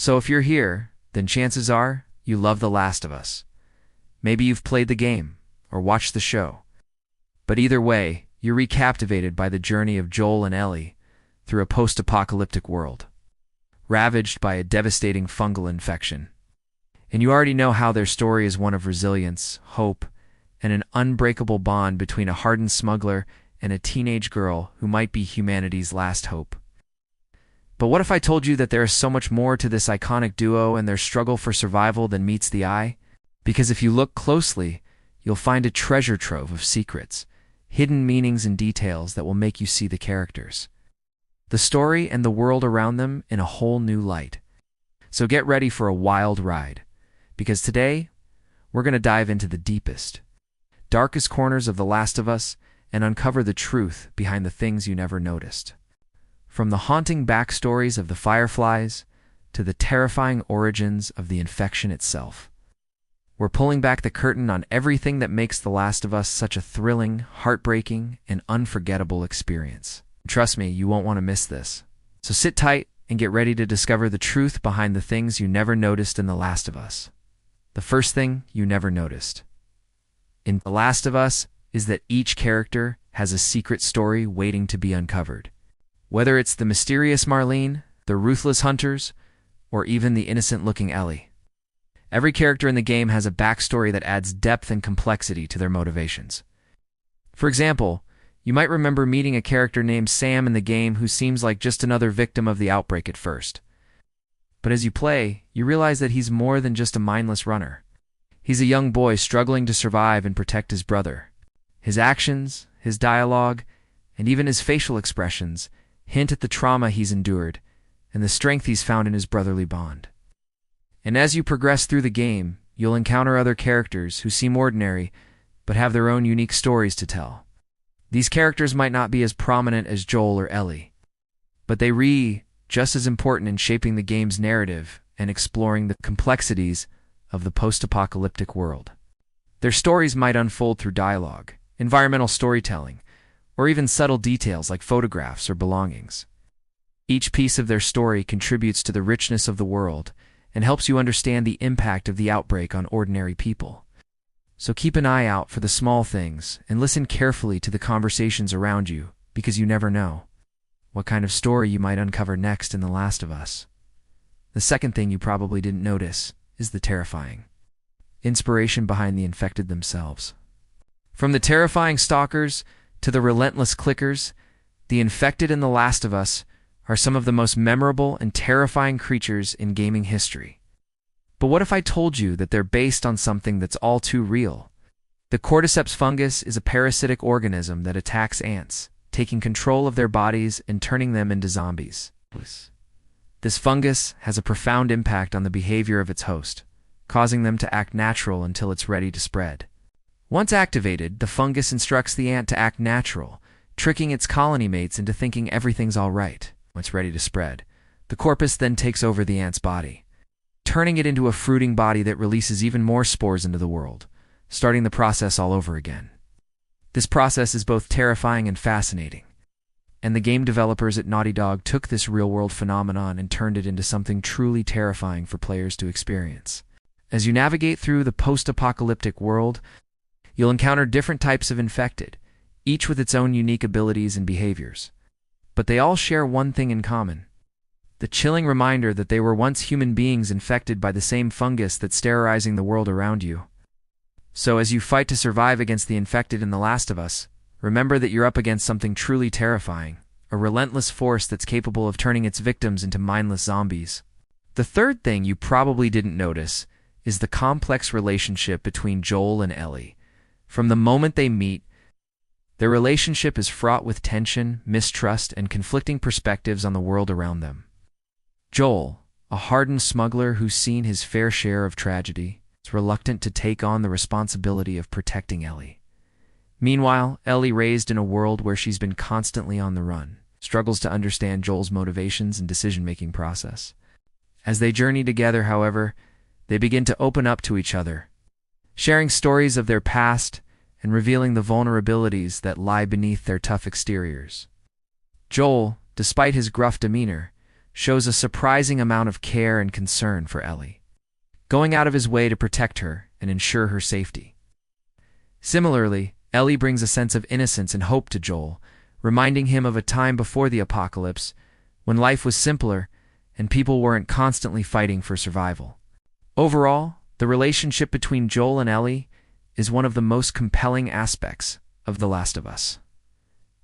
So if you're here, then chances are you love The Last of Us. Maybe you've played the game or watched the show. But either way, you're recaptivated by the journey of Joel and Ellie through a post-apocalyptic world, ravaged by a devastating fungal infection. And you already know how their story is one of resilience, hope, and an unbreakable bond between a hardened smuggler and a teenage girl who might be humanity's last hope. But what if I told you that there is so much more to this iconic duo and their struggle for survival than meets the eye? Because if you look closely, you'll find a treasure trove of secrets, hidden meanings and details that will make you see the characters, the story and the world around them in a whole new light. So get ready for a wild ride, because today, we're going to dive into the deepest, darkest corners of The Last of Us and uncover the truth behind the things you never noticed. From the haunting backstories of the Fireflies to the terrifying origins of the infection itself, we're pulling back the curtain on everything that makes The Last of Us such a thrilling, heartbreaking, and unforgettable experience. Trust me, you won't want to miss this. So sit tight and get ready to discover the truth behind the things you never noticed in The Last of Us. The first thing you never noticed in The Last of Us is that each character has a secret story waiting to be uncovered. Whether it's the mysterious Marlene, the ruthless hunters, or even the innocent-looking Ellie, every character in the game has a backstory that adds depth and complexity to their motivations. For example, you might remember meeting a character named Sam in the game who seems like just another victim of the outbreak at first. But as you play, you realize that he's more than just a mindless runner. He's a young boy struggling to survive and protect his brother. His actions, his dialogue, and even his facial expressions hint at the trauma he's endured and the strength he's found in his brotherly bond. And as you progress through the game, you'll encounter other characters who seem ordinary but have their own unique stories to tell. These characters might not be as prominent as Joel or Ellie, but they just as important in shaping the game's narrative and exploring the complexities of the post-apocalyptic world. Their stories might unfold through dialogue, environmental storytelling, or even subtle details like photographs or belongings. Each piece of their story contributes to the richness of the world and helps you understand the impact of the outbreak on ordinary people. So keep an eye out for the small things and listen carefully to the conversations around you, because you never know what kind of story you might uncover next in The Last of Us. The second thing you probably didn't notice is the terrifying inspiration behind the infected themselves. From the terrifying stalkers to the relentless clickers, the infected in The Last of Us are some of the most memorable and terrifying creatures in gaming history. But what if I told you that they're based on something that's all too real? The cordyceps fungus is a parasitic organism that attacks ants, taking control of their bodies and turning them into zombies. This fungus has a profound impact on the behavior of its host, causing them to act natural until it's ready to spread. Once activated, the fungus instructs the ant to act natural, tricking its colony mates into thinking everything's all right. When it's ready to spread, the corpus then takes over the ant's body, turning it into a fruiting body that releases even more spores into the world, starting the process all over again. This process is both terrifying and fascinating, and the game developers at Naughty Dog took this real-world phenomenon and turned it into something truly terrifying for players to experience. As you navigate through the post-apocalyptic world, you'll encounter different types of infected, each with its own unique abilities and behaviors. But they all share one thing in common: the chilling reminder that they were once human beings infected by the same fungus that's terrorizing the world around you. So as you fight to survive against the infected in The Last of Us, remember that you're up against something truly terrifying, a relentless force that's capable of turning its victims into mindless zombies. The third thing you probably didn't notice is the complex relationship between Joel and Ellie. From the moment they meet, their relationship is fraught with tension, mistrust, and conflicting perspectives on the world around them. Joel, a hardened smuggler who's seen his fair share of tragedy, is reluctant to take on the responsibility of protecting Ellie. Meanwhile, Ellie, raised in a world where she's been constantly on the run, struggles to understand Joel's motivations and decision-making process. As they journey together, however, they begin to open up to each other, sharing stories of their past and revealing the vulnerabilities that lie beneath their tough exteriors. Joel, despite his gruff demeanor, shows a surprising amount of care and concern for Ellie, going out of his way to protect her and ensure her safety. Similarly, Ellie brings a sense of innocence and hope to Joel, reminding him of a time before the apocalypse when life was simpler and people weren't constantly fighting for survival. Overall, the relationship between Joel and Ellie is one of the most compelling aspects of The Last of Us.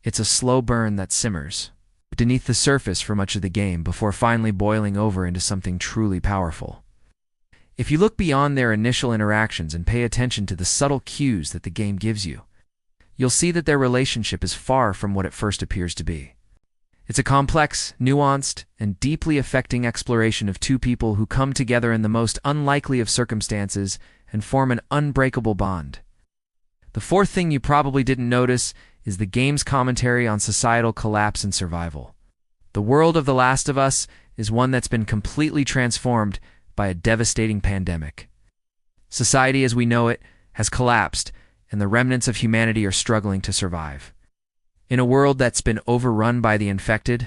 It's a slow burn that simmers beneath the surface for much of the game before finally boiling over into something truly powerful. If you look beyond their initial interactions and pay attention to the subtle cues that the game gives you, you'll see that their relationship is far from what it first appears to be. It's a complex, nuanced, and deeply affecting exploration of two people who come together in the most unlikely of circumstances and form an unbreakable bond. The fourth thing you probably didn't notice is the game's commentary on societal collapse and survival. The world of The Last of Us is one that's been completely transformed by a devastating pandemic. Society as we know it has collapsed, and the remnants of humanity are struggling to survive. In a world that's been overrun by the infected,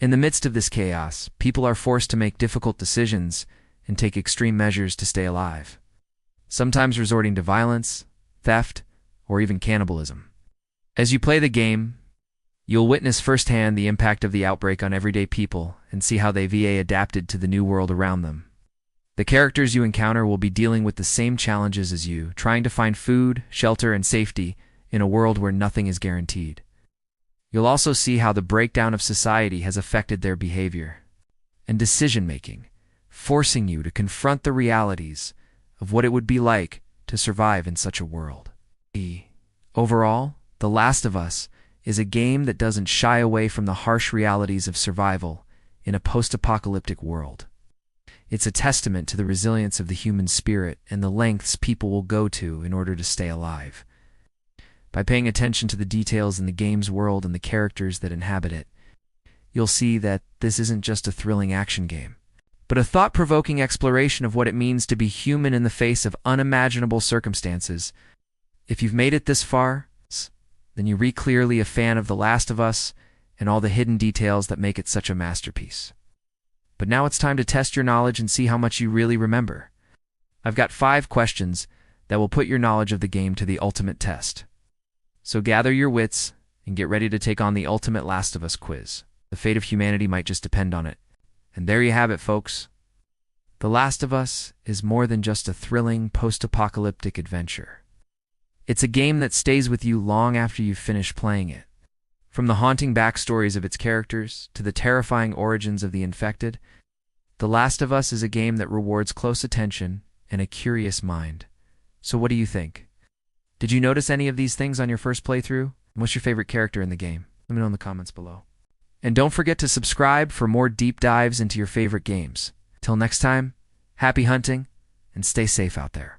in the midst of this chaos, people are forced to make difficult decisions and take extreme measures to stay alive, sometimes resorting to violence, theft, or even cannibalism. As you play the game, you'll witness firsthand the impact of the outbreak on everyday people and see how they adapted to the new world around them. The characters you encounter will be dealing with the same challenges as you, trying to find food, shelter, and safety in a world where nothing is guaranteed. You'll also see how the breakdown of society has affected their behavior and decision-making, forcing you to confront the realities of what it would be like to survive in such a world. Overall, The Last of Us is a game that doesn't shy away from the harsh realities of survival in a post-apocalyptic world. It's a testament to the resilience of the human spirit and the lengths people will go to in order to stay alive. By paying attention to the details in the game's world and the characters that inhabit it, you'll see that this isn't just a thrilling action game, but a thought-provoking exploration of what it means to be human in the face of unimaginable circumstances. If you've made it this far, then you're clearly a fan of The Last of Us and all the hidden details that make it such a masterpiece. But now it's time to test your knowledge and see how much you really remember. I've got 5 questions that will put your knowledge of the game to the ultimate test. So gather your wits and get ready to take on the ultimate Last of Us quiz. The fate of humanity might just depend on it. And there you have it, folks. The Last of Us is more than just a thrilling post-apocalyptic adventure. It's a game that stays with you long after you've finished playing it. From the haunting backstories of its characters to the terrifying origins of the infected, The Last of Us is a game that rewards close attention and a curious mind. So what do you think? Did you notice any of these things on your first playthrough? And what's your favorite character in the game? Let me know in the comments below. And don't forget to subscribe for more deep dives into your favorite games. Till next time, happy hunting and stay safe out there.